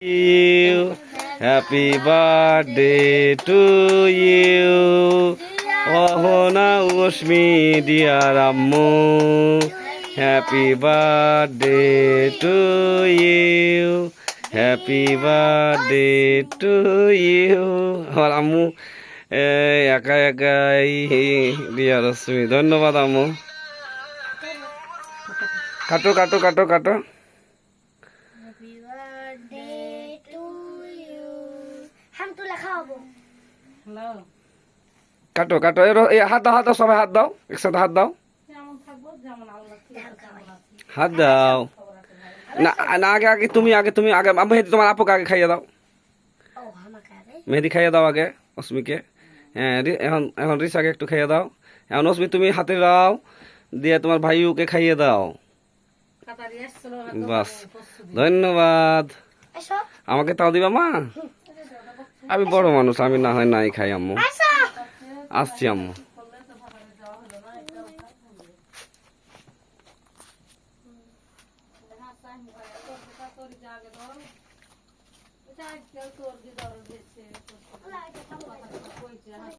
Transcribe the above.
You. Happy birthday to you. Ohona Ushmi dear Ammu. Happy birthday to you. Happy birthday to you. আমার আম্মু একা একাই দিয়া রশ্মি ধন্যবাদ আম্মু কাটো কাটো কাটো কাটো Happy birthday to you. हम तो लिखा हो হ্যালো কাটো কাটো এই হাত দাও হাত দাও সবাই হাত দাও একসাথে হাত দাও যেমন থাকবো যেমন আল্লাহ হাত দাও না না আগে আগে তুমি আগে মেহেদি তোমার আপুকে আগে খাইয়ে দাও ओ हम करे মেহেদি খাইয়ে দাও আগে অস্মিকে হ্যাঁ এখন এখন রিসাকে একটু খাইয়ে দাও এখন অস্মি তুমি হাতে দাও দিয়ে তোমার ভাইউকে খাইয়ে দাও কাতারি আসছিল বাস ধন্যবাদ ऐसा আমাকে তাও দিবা মা আমি বড় মানুষ আমি না হয় নাই খাই আম্মু ऐसा আসছি আম্মু তোর